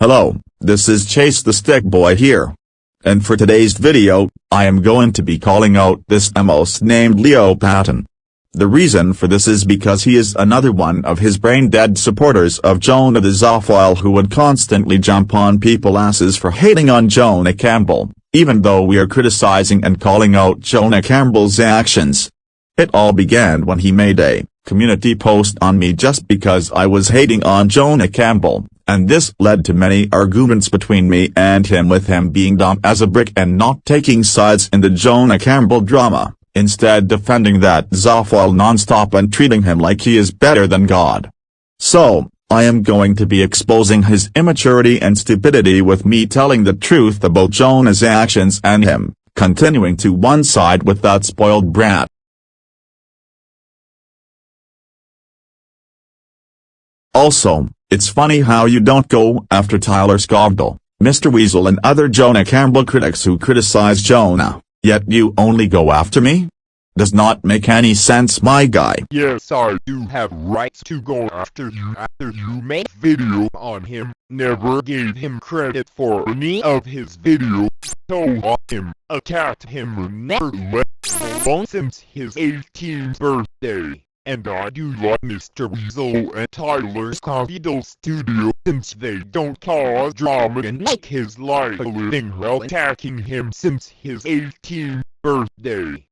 Hello, this is Chase the Stick Boy here. And for today's video, I am going to be calling out this emos named Leo Patton. The reason for this is because he is another one of his brain-dead supporters of Jonah the Zoophile who would constantly jump on people's asses for hating on Jonah Campbell, even though we are criticizing and calling out Jonah Campbell's actions. It all began when he made a community post on me just because I was hating on Jonah Campbell, and this led to many arguments between me and him, with him being dumb as a brick and not taking sides in the Jonah Campbell drama, instead defending that Zoophile non-stop and treating him like he is better than God. So, I am going to be exposing his immaturity and stupidity with me telling the truth about Jonah's actions and him continuing to one side with that spoiled brat. Also, it's funny how you don't go after Tyler Scoville, Mr. Weasel and other Jonah Campbell critics who criticize Jonah, yet you only go after me? Does not make any sense, my guy. Yes, I do have rights to go after you after you made video on him, never gave him credit for any of his videos, so him, attacked him and never let him alone since his 18th birthday. And I do like Mr. Weasel and Tyler Scoville's studio since they don't cause drama and make his life a living hell attacking him since his 18th birthday.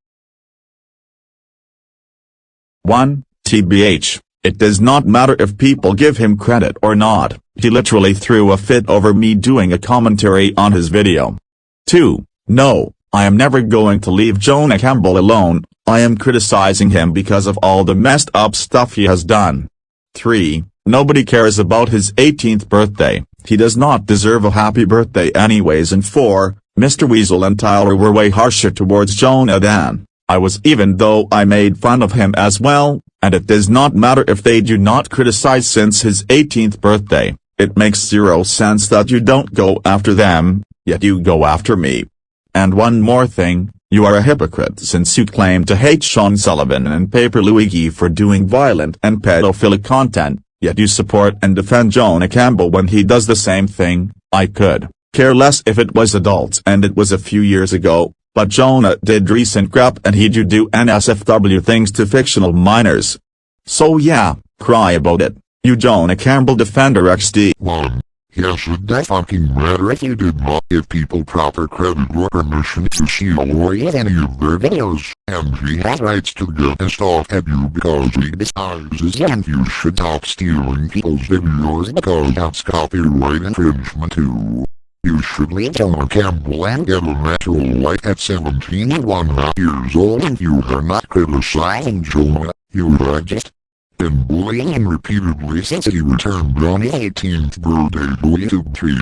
1. TBH, it does not matter if people give him credit or not, he literally threw a fit over me doing a commentary on his video. 2. No, I am never going to leave Jonah Campbell alone, I am criticizing him because of all the messed up stuff he has done. 3. Nobody cares about his 18th birthday, he does not deserve a happy birthday anyways. And 4. Mr. Weasel and Tyler were way harsher towards Jonah than I was, even though I made fun of him as well, and it does not matter if they do not criticize since his 18th birthday, it makes zero sense that you don't go after them, yet you go after me. And one more thing, you are a hypocrite since you claim to hate Sean Sullivan and Paper Luigi for doing violent and pedophilic content, yet you support and defend Jonah Campbell when he does the same thing. I could care less if it was adults and it was a few years ago, but Jonah did recent crap and he do NSFW things to fictional minors. So yeah, cry about it, you Jonah Campbell defender XD. 1. Yes, should that fucking matter if you did not give people proper credit or permission to steal or get any of their videos, and he has rights to get pissed off at you because he despises you, and you should stop stealing people's videos because that's copyright infringement too. You should leave Jonah Campbell and get a natural life at 17 and 1/2 years old, and you are not criticizing Jonah, you are just been bullying him repeatedly since he returned on his 18th birthday to YouTube 3.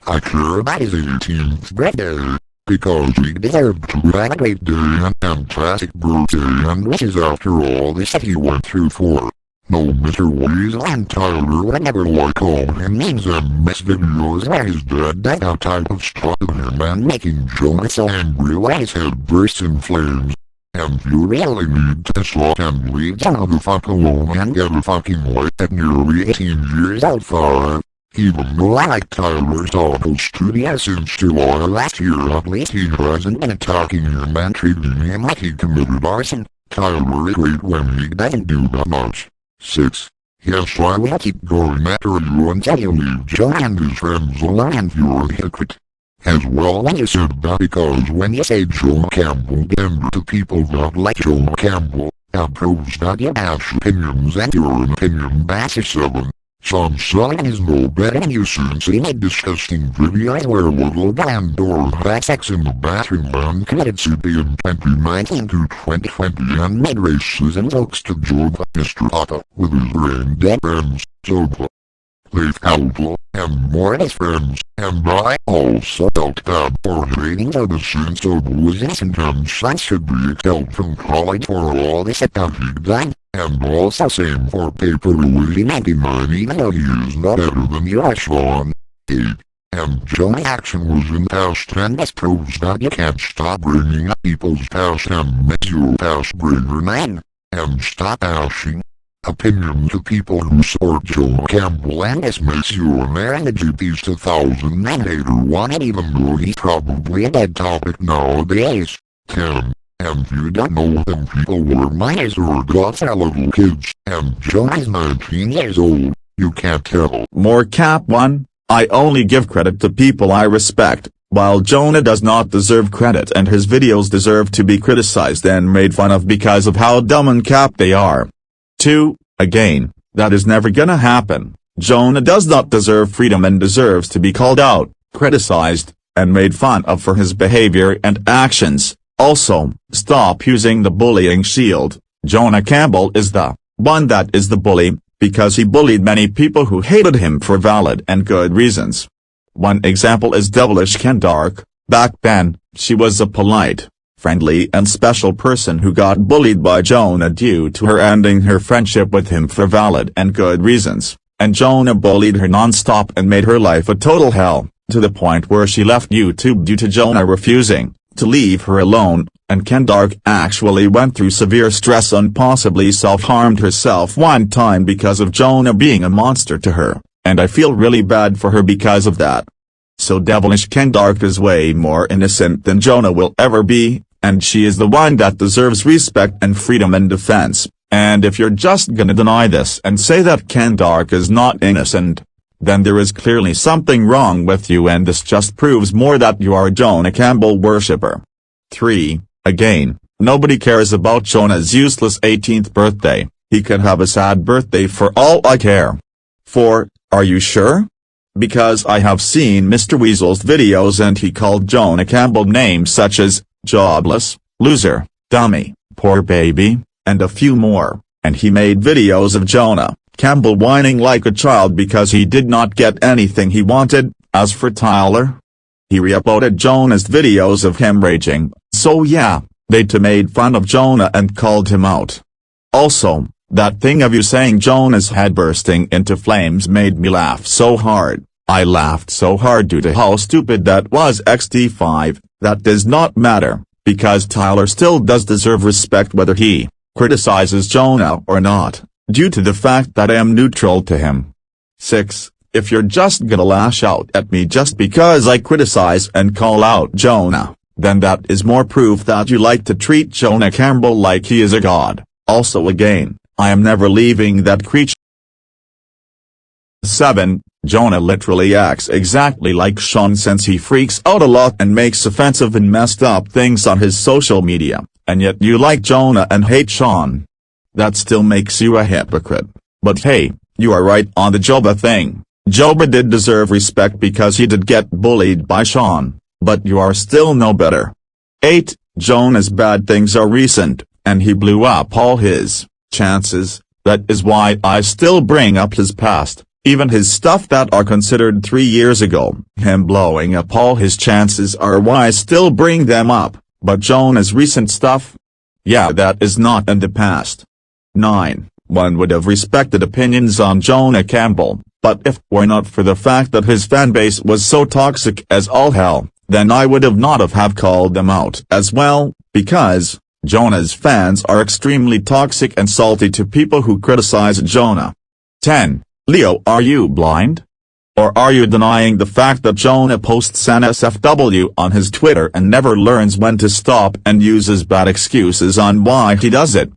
I care about his 18th birthday, because he deserved to have a great day and fantastic birthday and wishes after all this that he went through for. No, Mr. Weasel and Tyler would never like all him memes and mess videos where his dad did that type of stuff to him and making Jonah so angry when his head bursts in flames. And you really need to stop and leave Jonah the fuck alone and get a fucking life at nearly 18 years old. 5. Even though I like Tyler's tacos to the essence July last year, at least he hasn't been attacking him and treating him like he committed arson. Tyler is great when he doesn't do that much. 6. Yes, I will keep going after you until you leave Jonah and his friends alone, and you're a hypocrite as well when you said that, because when you say Jonah Campbell gender to people that like Jonah Campbell, that proves that you bash opinions and you're an opinion basher. 7. Sean Sullivan is no better than you since he made disgusting videos where little Glandor had sex in the bathroom and committed CP in 2019 to 2020 and made racism jokes to joke Mr. Otto with his brain-dead friends, Zoba, Leif Caldwell, and more of his friends, and I also felt bad for hating Zoba since Zoba was innocent and son should be expelled from college for all the shit that he done. And also same for Paper Luigi 99, even though he is not better than you, Sean. 8. And Jonah's action was in past, and this proves that you can't stop bringing up people's past and make you a past bringer, man. And stop bashing Opinions of people who support Jonah Campbell and dismiss you and their NGP's 2009 hater want it even though he's probably a dead topic nowadays. 10. And you don't know them people were minors or adults or little kids, and Jonah's 19 years old, you can't tell. More cap 1. I only give credit to people I respect, while Jonah does not deserve credit and his videos deserve to be criticized and made fun of because of how dumb and cap they are. 2. Again, that is never gonna happen. Jonah does not deserve freedom and deserves to be called out, criticized, and made fun of for his behavior and actions. Also, stop using the bullying shield. Jonah Campbell is the one that is the bully, because he bullied many people who hated him for valid and good reasons. One example is Devilish Kendark. Back then, she was a polite, friendly and special person who got bullied by Jonah due to her ending her friendship with him for valid and good reasons, and Jonah bullied her non-stop and made her life a total hell, to the point where she left YouTube due to Jonah refusing to leave her alone, and Kendark actually went through severe stress and possibly self-harmed herself one time because of Jonah being a monster to her, and I feel really bad for her because of that. So Devilish Kendark is way more innocent than Jonah will ever be, and she is the one that deserves respect and freedom and defense, and if you're just gonna deny this and say that Kendark is not innocent, then there is clearly something wrong with you, and this just proves more that you are a Jonah Campbell worshipper. 3. Again, nobody cares about Jonah's useless 18th birthday, he could have a sad birthday for all I care. 4. Are you sure? Because I have seen Mr. Weasel's videos and he called Jonah Campbell names such as jobless, loser, dummy, poor baby, and a few more, and he made videos of Jonah Campbell whining like a child because he did not get anything he wanted. As for Tyler, he re-uploaded Jonah's videos of him raging, so yeah, they too made fun of Jonah and called him out. Also, that thing of you saying Jonah's head bursting into flames made me laugh so hard. I laughed so hard due to how stupid that was. XD5, that does not matter, because Tyler still does deserve respect whether he criticizes Jonah or not, due to the fact that I am neutral to him. 6. If you're just gonna lash out at me just because I criticize and call out Jonah, then that is more proof that you like to treat Jonah Campbell like he is a god. Also again, I am never leaving that creature. 7. Jonah literally acts exactly like Sean since he freaks out a lot and makes offensive and messed up things on his social media, and yet you like Jonah and hate Sean. That still makes you a hypocrite. But hey, you are right on the Joba thing. Joba did deserve respect because he did get bullied by Sean, but you are still no better. 8. Jonah's bad things are recent, and he blew up all his chances. That is why I still bring up his past, even his stuff that are considered 3 years ago. Him blowing up all his chances are why I still bring them up, but Jonah's recent stuff? Yeah, that is not in the past. 9. One would have respected opinions on Jonah Campbell, but if it were not for the fact that his fanbase was so toxic as all hell, then I would not have called them out as well, because Jonah's fans are extremely toxic and salty to people who criticize Jonah. 10. Leo, are you blind? Or are you denying the fact that Jonah posts an SFW on his Twitter and never learns when to stop and uses bad excuses on why he does it?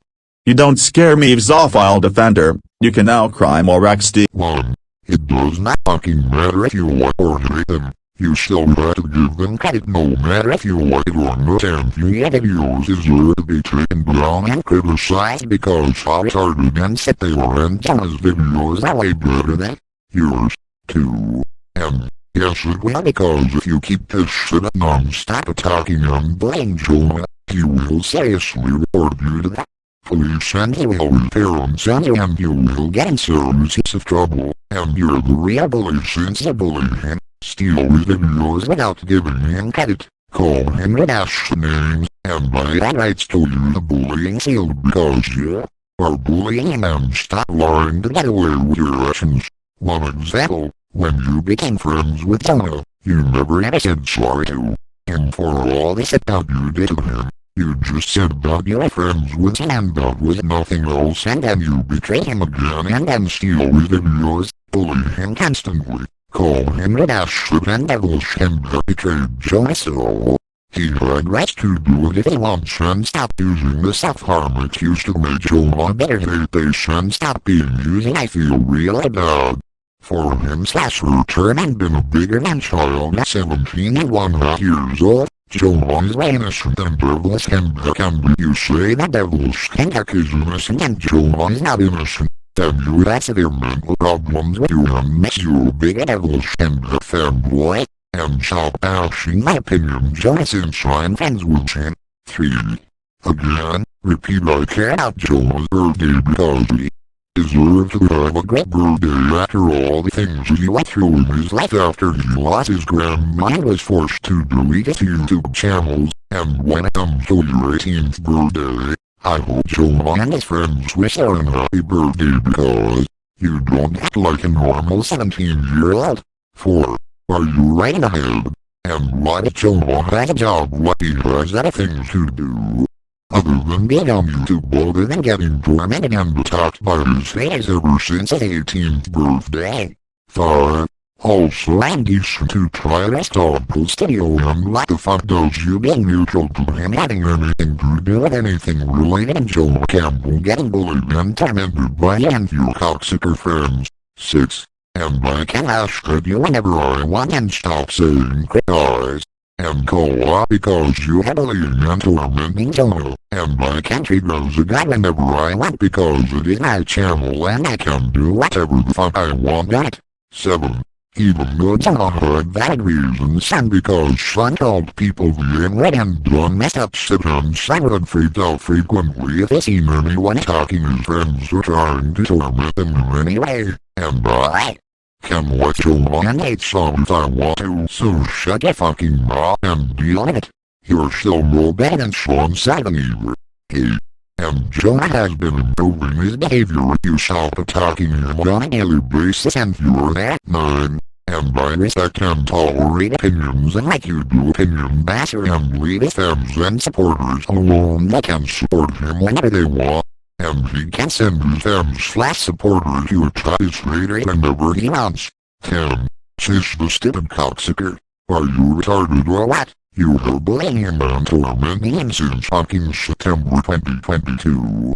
You don't scare me, Zophile Defender. You can now cry more. XD. 1. It does not fucking matter if you like or hate them. You still have to give them credit no matter if you like it or not, and your videos deserve to be taken down and criticized because how retarded and sick they are, and Jonah's videos are way better than yours, too. And yes, it will, because if you keep this shit up non-stop attacking and blaming Jonah, he will seriously report you to the police, and he will repair himself, and you will get in serious of trouble, and you're the real bully since you bully him, steal his videos without giving him credit, call him rash names, and by that rights to use the bullying shield because you are bullying him, and stop lying to get away with your actions. One example, when you became friends with Jonah, you never ever said sorry to him for all the shit that you did to him. You just said that you were friends with him and that was nothing else, and then you betray him again and then steal his videos, bully him constantly, call him a dash shit and devilish, and betrayed Jonah, so he had rights to do it if he wants, and stop using the self-harm excuse to make Jonah better hate and stop being using. I feel really bad for him/her turn and been a bigger than child at 17 and 1/2 years old. Jonah is innocent and devilish, and can be you say that devilish and is innocent and Jonah is not innocent. Then you have severe mental problems with you and makes you a big devilish and fanboy. And stop bashing my opinion Jonah since I'm friends with him. 3. Again, repeat I care about Jonah's birthday because he deserved to have a great birthday after all the things he went through in his life after he lost his grandma and was forced to delete his YouTube channels. And when it comes to your 18th birthday, I hope Jonah and his friends wish her a happy birthday because you don't act like a normal 17-year-old. 4. Are you right in the head? And why does Jonah have a job like he has other things to do? Other than being on YouTube other than getting tormented and attacked by his haters ever since his 18th birthday. 5. Also I'm decent to try to stop his video and what the fuck does you being neutral to him having anything to do with anything related to Jonah Campbell getting bullied and tormented by you cocksucker friends. 6. And I can ask at you whenever I want and stop saying criticize and call out because you are bullying and tormenting Jonah. And I can treat as a guy whenever I want because it is my channel and I can do whatever the fuck I want at. 7. Even though Jonah had valid reasons and because Sean called people being red and done messed up shit and Sean would freak out frequently if he seen anyone attacking his friends or trying to torment them in any way. And I can watch Jonah and hate some if I want to, so shut your fucking mouth and deal with it. You're still no better than Sean Simon either. 8. And Jonah has been improving his behavior if you stop attacking him on a daily basis and you're there. 9. And I respect and tolerate opinions and like you do opinion basher and leave his fans and supporters alone. They can support him whenever they want. And he can send his fans/supporters to attack his hater whenever he wants. 10. Shush the stupid cocksucker. Are you retarded or what? You were bullying him and tormenting him since fucking September 2022.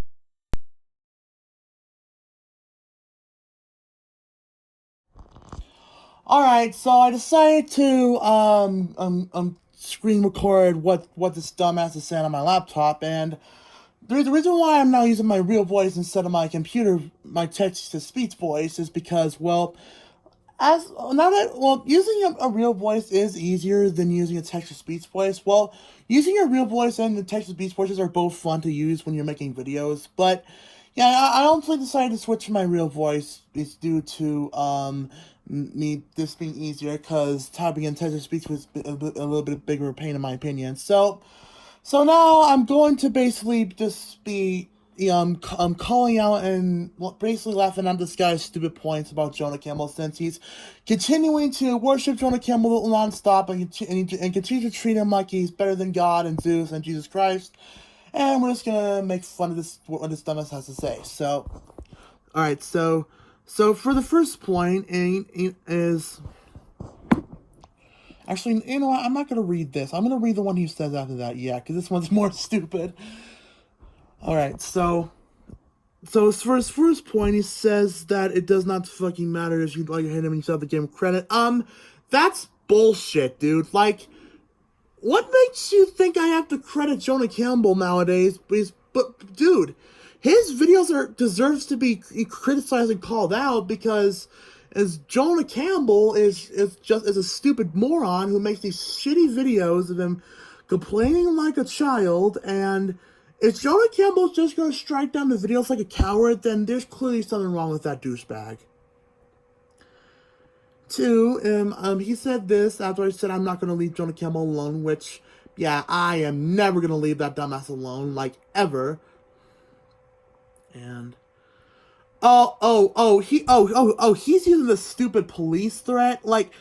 Alright, so I decided to screen record what this dumbass is saying on my laptop, and the reason why I'm now using my real voice instead of my computer, my text-to-speech voice, is because, well, using a real voice is easier than using a text-to-speech voice. Well, using a real voice and the text-to-speech voices are both fun to use when you're making videos, but yeah, I ultimately decided to switch to my real voice is due to me this being easier because typing in text-to-speech was a little bit bigger pain in my opinion. So now I'm going to basically just be calling out and basically laughing at this guy's stupid points about Jonah Campbell since he's continuing to worship Jonah Campbell nonstop and continue to treat him like he's better than God and Zeus and Jesus Christ. And we're just gonna make fun of what this dumbass has to say. So, alright, so for the first point is... Actually, you know what? I'm not going to read this. I'm going to read the one he says after that, yeah, because this one's more stupid. Alright, so for his first point, he says that it does not fucking matter if you like hit him and you still have to give him credit. That's bullshit, dude. Like, what makes you think I have to credit Jonah Campbell nowadays? But dude, his videos deserves to be criticized and called out because... as Jonah Campbell is a stupid moron who makes these shitty videos of him complaining like a child, and if Jonah Campbell's just gonna strike down the videos like a coward, then there's clearly something wrong with that douchebag. 2, he said this after I said I'm not gonna leave Jonah Campbell alone, which, yeah, I am never gonna leave that dumbass alone, like, ever. And... he's using the stupid police threat? Like,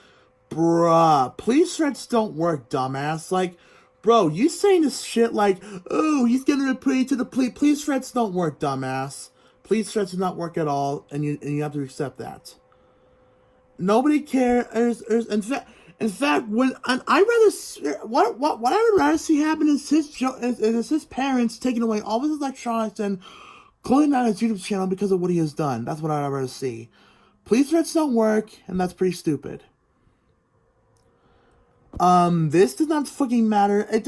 bruh, police threats don't work, dumbass. Like, Bro, you saying this shit like, oh, he's gonna report to the police. Police threats don't work, dumbass. Police threats do not work at all, and you have to accept that. Nobody cares. In fact, when I rather what I would rather see happen is his parents taking away all his electronics and closing down his YouTube channel because of what he has done. That's what I'd rather see. Police threats don't work, and that's pretty stupid. This does not fucking matter. It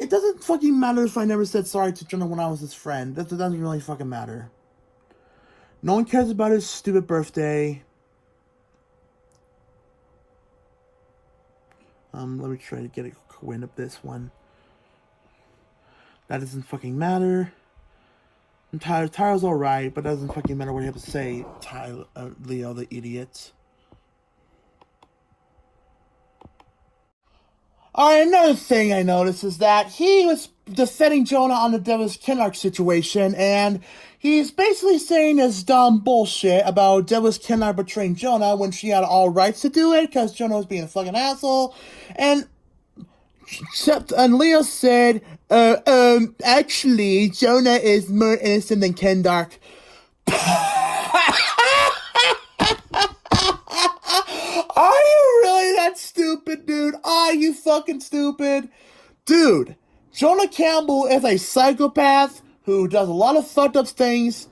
doesn't fucking matter if I never said sorry to Jonah when I was his friend. That doesn't really fucking matter. No one cares about his stupid birthday. Let me try to get a wind of this one. That doesn't fucking matter. And Tyler's alright, but that doesn't fucking matter what you have to say, Leo the idiot. Alright, another thing I noticed is that he was defending Jonah on the Devil's Kinlark situation, and he's basically saying this dumb bullshit about Devil's Kinlark betraying Jonah when she had all rights to do it, because Jonah was being a fucking asshole, and Leo said, actually, Jonah is more innocent than Kinlark. Are you really that stupid, dude? Are you fucking stupid? Dude, Jonah Campbell is a psychopath who does a lot of fucked up things.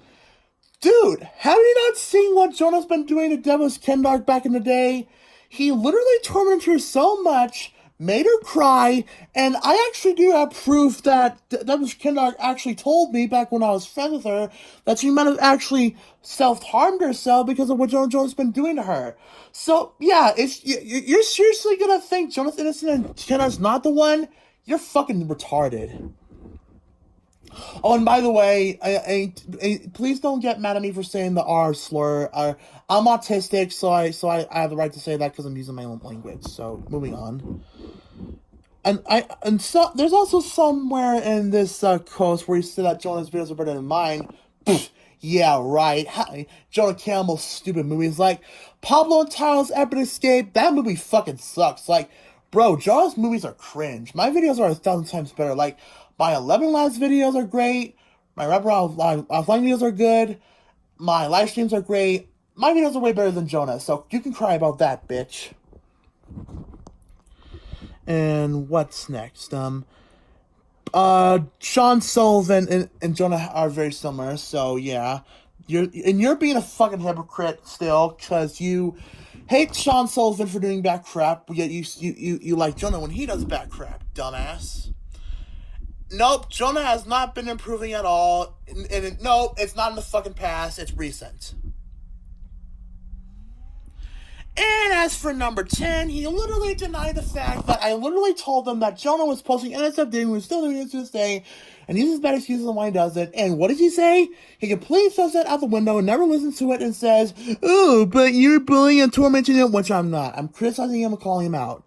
Dude, have you not seen what Jonah's been doing to Devil's Kinlark back in the day? He literally tormented her so much, made her cry, and I actually do have proof that Devil's Kinlark actually told me back when I was friends with her that she might have actually self-harmed herself because of what Jonah's been doing to her. So, yeah, if you're seriously gonna think Jonah's innocent and Kinlark's not the one, you're fucking retarded. Oh, and by the way, please don't get mad at me for saying the R slur. I'm autistic, so I have the right to say that because I'm using my own language. So, moving on. And so there's also somewhere in this quote where you said that Jonah's videos are better than mine. Pfft, yeah, right. Jonah Campbell's stupid movies like Pablo and Tyler's Epic Escape. That movie fucking sucks. Like, bro, Jonah's movies are cringe. My videos are 1,000 times better. Like, my 11 Labs videos are great. My Rapper Offline videos are good. My live streams are great. My videos are way better than Jonah, so you can cry about that, bitch. And what's next? Sean Sullivan and Jonah are very similar, so yeah. You're being a fucking hypocrite still, because you hate Sean Sullivan for doing bad crap, but yet you like Jonah when he does bad crap, dumbass. Nope, Jonah has not been improving at all. Nope, it's not in the fucking past, it's recent. And as for number 10, he literally denied the fact that I literally told him that Jonah was posting NSF dating, we were still doing it to this day, and uses bad excuses on why he does it. And what does he say? He completely throws that out the window and never listens to it and says, oh, but you're bullying and tormenting him, which I'm not. I'm criticizing him and calling him out.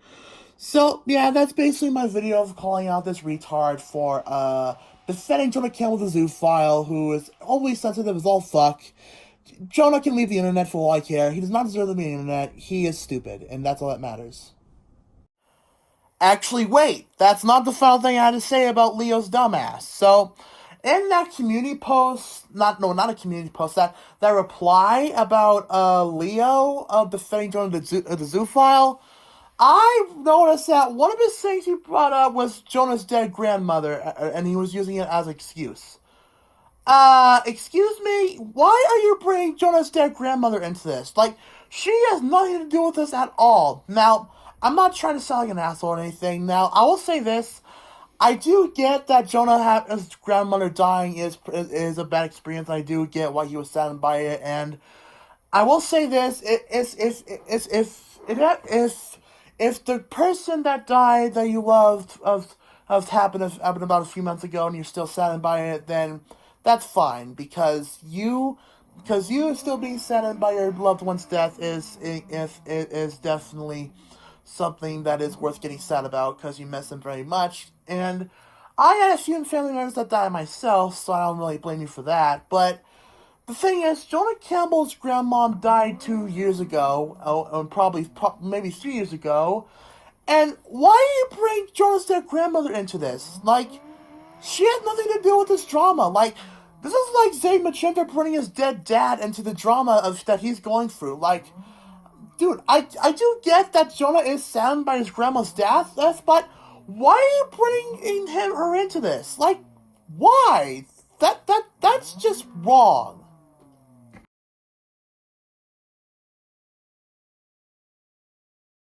So, yeah, that's basically my video of calling out this retard for, defending Jonah Campbell the zoophile, who is always sensitive as all fuck. Jonah can leave the internet for all I care. He does not deserve to be on the internet. He is stupid, and that's all that matters. Actually, wait. That's not the final thing I had to say about Leo's dumbass. So, in that community post, not a community post, that reply about Leo defending Jonah the zoophile, I noticed that one of his things he brought up was Jonah's dead grandmother, and he was using it as an excuse. Excuse me, why are you bringing Jonah's dead grandmother into this? Like, she has nothing to do with this at all. Now, I'm not trying to sound like an asshole or anything. Now, I will say this. I do get that his grandmother dying is a bad experience. I do get why he was saddened by it, and I will say this: if the person that died that you loved happened about a few months ago, and you're still saddened by it, then that's fine, because you still being saddened by your loved one's death is definitely something that is worth getting sad about, because you miss them very much. And I had a few family members that died myself, so I don't really blame you for that. But the thing is, Jonah Campbell's grandmom died 2 years ago, maybe 3 years ago, And why do you bring Jonah's dead grandmother into this? Like, she had nothing to do with this drama. Like, this is like Zayn Magenta putting his dead dad into the drama that he's going through. Like, dude, I do get that Jonah is saddened by his grandma's death, but why are you bringing her into this? Like, why? That's just wrong.